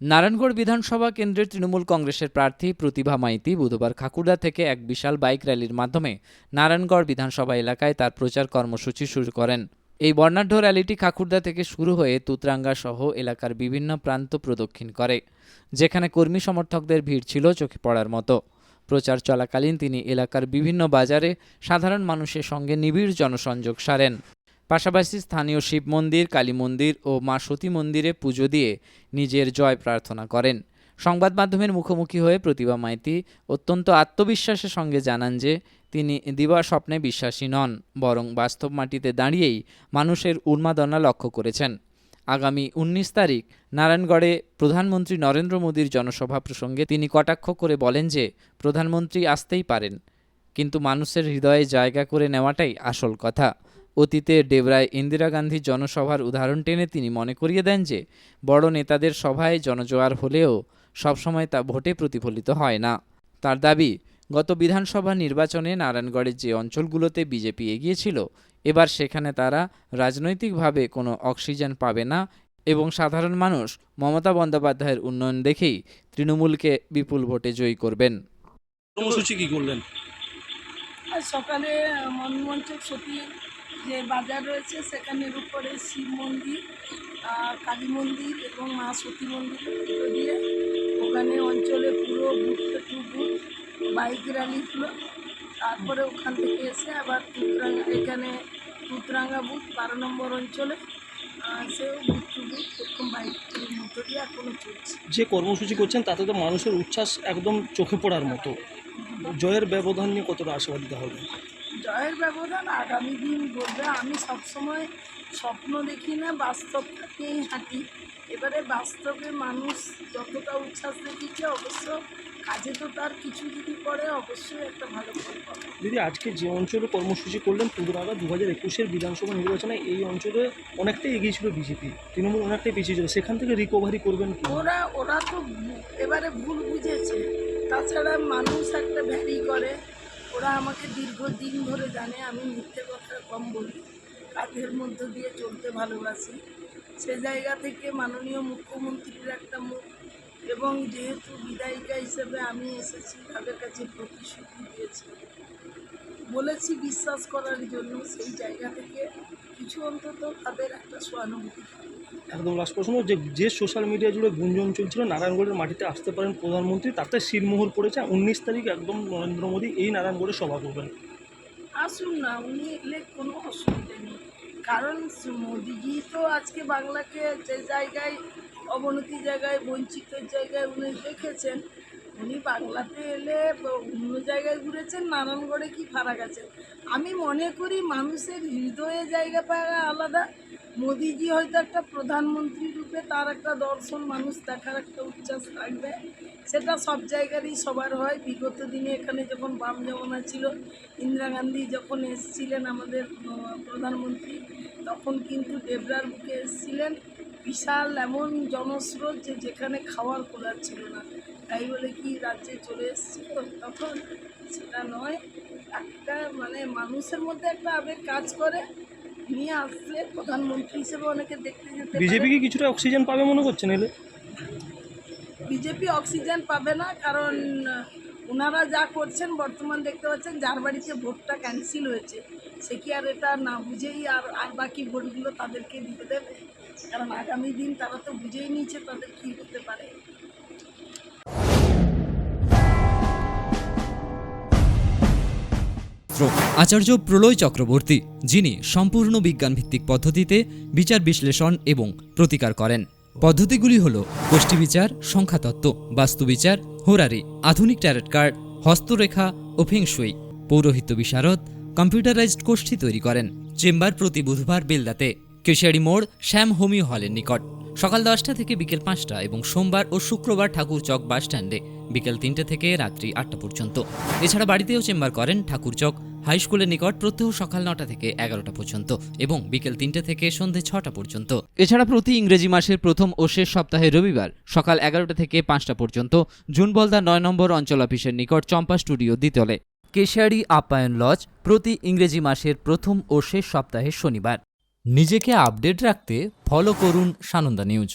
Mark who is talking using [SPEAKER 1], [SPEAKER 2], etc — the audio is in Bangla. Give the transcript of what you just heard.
[SPEAKER 1] নারায়ণগড় বিধানসভা কেন্দ্রের তৃণমূল কংগ্রেসের প্রার্থী প্রতিভা মাইতি বুধবার খাকুড়া থেকে এক বিশাল বাইক র্যালির মাধ্যমে নারায়ণগড় বিধানসভা এলাকায় তার প্রচার কর্মসূচি শুরু করেন। এই বর্ণাঢ্য র্যালিটি খাকুড়া থেকে শুরু হয়ে তুতরাঙ্গা সহ এলাকার বিভিন্ন প্রান্ত প্রদক্ষিণ করে, যেখানে কর্মী সমর্থকদের ভিড় ছিল চোখে পড়ার মতো। প্রচার চলাকালীন তিনি এলাকার বিভিন্ন বাজারে সাধারণ মানুষের সঙ্গে নিবিড় জনসংযোগ সারেন। পাশাপাশি স্থানীয় শিব মন্দির, কালী মন্দির ও মা সতী মন্দিরে পুজো দিয়ে নিজের জয় প্রার্থনা করেন। সংবাদ মাধ্যমের মুখোমুখি হয়ে প্রতিভা মাইতি অত্যন্ত আত্মবিশ্বাসের সঙ্গে জানান যে তিনি দিবা স্বপ্নে বিশ্বাসী নন, বরং বাস্তব মাটিতে দাঁড়িয়েই মানুষের উন্মাদনা লক্ষ্য করেছেন। আগামী 19 তারিখ নারায়ণগড়ে প্রধানমন্ত্রী নরেন্দ্র মোদীর জনসভা প্রসঙ্গে তিনি কটাক্ষ করে বলেন যে প্রধানমন্ত্রী আসতেই পারেন, কিন্তু মানুষের হৃদয়ে জায়গা করে নেওয়াটাই আসল কথা। অতীতে ডেবরায় ইন্দিরা গান্ধীর জনসভার উদাহরণ টেনে তিনি মনে করিয়ে দেন যে বড় নেতাদের সভায় জনজোয়ার হলেও সবসময় তা ভোটে প্রতিফলিত হয় না। তার দাবি, গত বিধানসভা নির্বাচনে নারায়ণগড়ের যে অঞ্চলগুলোতে বিজেপি এগিয়েছিল, এবার সেখানে তারা রাজনৈতিকভাবে কোনো অক্সিজেন পাবে না এবং সাধারণ মানুষ মমতা বন্দ্যোপাধ্যায়ের উন্নয়ন দেখেই তৃণমূলকে বিপুল ভোটে জয়ী করবেন।
[SPEAKER 2] কর্মসূচি কি করলেন?
[SPEAKER 3] আজ সকালে মনমোহনচক সতী যে বাজার রয়েছে সেখানের উপরে শিব মন্দির, কালী মন্দির এবং মা সতী মন্দিরে পুজো দিয়ে ওখানে অঞ্চলে পুরো booth to booth bike rally হলো। তারপরে ওখান থেকে এসে আবার এখানে তুতরাঙ্গা বুথ 12 নম্বর অঞ্চলে সেও বুথ টু বুথ এরকম বাইকের মধ্য দিয়ে এখনও চলছে।
[SPEAKER 2] যে কর্মসূচি করছেন তাতে তো মানুষের উচ্ছ্বাস একদম চোখে পড়ার মতো। জয়ের ব্যবধান নিয়ে কতটা আশাবাদিত হবে?
[SPEAKER 3] জয়ের ব্যবধান আগামী দিন বলবে। আমি সবসময় স্বপ্ন দেখি না, বাস্তবটাকেই হাঁটি। এবারে বাস্তবে মানুষ যতটা উচ্ছ্বাস দেখিয়েছে, অবশ্য কাজে তো তার কিছু যদি করে অবশ্যই একটা ভালো ফল পাবে।
[SPEAKER 2] দিদি, আজকে যে অঞ্চলে কর্মসূচি করলেন তুতরাঙ্গা 2021-এর বিধানসভা নির্বাচনে এই অঞ্চলে অনেকটাই এগিয়ে ছিল বিজেপি, তৃণমূল অনেকটাই পিছিয়ে ছিল, সেখান থেকে রিকভারি করবেন কি?
[SPEAKER 3] ওরা তো এবারে ভুল বুঝেছে। তাছাড়া মানুষ একটা ভ্যারি করে। ওরা আমাকে দীর্ঘদিন ধরে জানে আমি মিথ্যে কথা কম বলি, কাজের মধ্য দিয়ে চলতে ভালোবাসি। সে জায়গা থেকে মাননীয় মুখ্যমন্ত্রীর একটা মুখ এবং যেহেতু বিধায়িকা হিসেবে আমি এসেছি তাদের কাছে প্রতিশ্রুতি দিয়েছি, বলেছি বিশ্বাস করার জন্য। সেই জায়গা থেকে কিছু অন্তত তাদের একটা সহানুভূতি।
[SPEAKER 2] একদম লাস্ট প্রশ্ন, যে সোশ্যাল মিডিয়া জুড়ে গুঞ্জন চলছিল নারায়ণগড়ের মাটিতে আসতে পারেন প্রধানমন্ত্রী, তাতে শিরমোহর পড়েছে। 19 তারিখ একদম নরেন্দ্র মোদী এই নারায়ণগড়ে সভা করবেন।
[SPEAKER 3] আসুন না, উনি এলে কোনো অসুবিধা নেই। কারণ মোদিজি তো আজকে বাংলাকে যে জায়গায় অবনতি জায়গায় বঞ্চিত জায়গায় উনি রেখেছেন, উনি বাংলাতে এলে অন্য জায়গায় ঘুরেছেন, নারায়ণগড়ে কি ফারাক আছে? আমি মনে করি মানুষের হৃদয়ে জায়গা পাওয়া আলাদা। মোদিজি হয়তো একটা প্রধানমন্ত্রী রূপে তার একটা দর্শন মানুষ দেখার একটা উচ্ছ্বাস থাকবে, সেটা সব জায়গারই সবার হয়। বিগত দিনে এখানে যখন বাম জমানা ছিল, ইন্দিরা গান্ধী যখন এসেছিলেন আমাদের প্রধানমন্ত্রী, তখন কিন্তু ডেবরার বুকে এসেছিলেন। বিশাল এমন জনস্রোত যে যেখানে খাওয়ার খোলার ছিল না, তাই বলে কি রাজ্যে চলে এসেছিল? তখন সেটা নয়। একটা মানুষের মধ্যে একটা আবেগ কাজ করে। নিয়ে আসলে প্রধানমন্ত্রী হিসেবে অনেকে দেখতে যেতে।
[SPEAKER 2] বিজেপি কি কিছুটা অক্সিজেন পাবে মনে করছেন এলে?
[SPEAKER 3] বিজেপি অক্সিজেন পাবে না, কারণ ওনারা যা করছেন বর্তমান দেখতে পাচ্ছেন, যার বাড়িতে ভোটটা ক্যান্সেল হয়েছে সে কি আর এটা না বুঝেই আর বাকি ভোটগুলো তাদেরকে দিতে দেবে? কারণ আগামী দিন তারা তো বুঝেই নিয়েছে তাদের কী হতে পারে।
[SPEAKER 4] আচার্য প্রলয় চক্রবর্তী, যিনি সম্পূর্ণ বিজ্ঞানভিত্তিক পদ্ধতিতে বিচার বিশ্লেষণ এবং প্রতিকার করেন। পদ্ধতিগুলি হল গোষ্ঠী বিচার, সংখ্যাতত্ত্ব, বাস্তুবিচার, হোরারি, আধুনিক ট্যারট কার্ড, হস্তরেখা ও ফেংশুই। পৌরোহিত্য বিশারদ, কম্পিউটারাইজড গোষ্ঠী তৈরি করেন। চেম্বার প্রতি বুধবার বেলদাতে, কেশিয়ারি মোড়, শ্যাম হোমিও হলের নিকট, সকাল 10টা থেকে বিকেল 5টা এবং সোমবার ও শুক্রবার ঠাকুরচক বাসস্ট্যান্ডে বিকেল 3টে থেকে রাত্রি 8টা পর্যন্ত। এছাড়া বাড়িতেও চেম্বার করেন ঠাকুরচক হাই স্কুলের নিকট প্রত্যহ সকাল 9টা থেকে 11টা পর্যন্ত এবং বিকেল 3টে থেকে সন্ধে 6টা পর্যন্ত।
[SPEAKER 1] এছাড়া প্রতি ইংরেজি মাসের প্রথম ও শেষ সপ্তাহে রবিবার সকাল 11টা থেকে 5টা পর্যন্ত জুনবলদা 9 নম্বর অঞ্চল অফিসের নিকট চম্পা স্টুডিও দ্বিতলে। কেশিয়ারি আপ্যায়ন লজ প্রতি ইংরেজি মাসের প্রথম ও শেষ সপ্তাহে শনিবার। নিজেকে আপডেট রাখতে ফলো করুন সানন্দা নিউজ।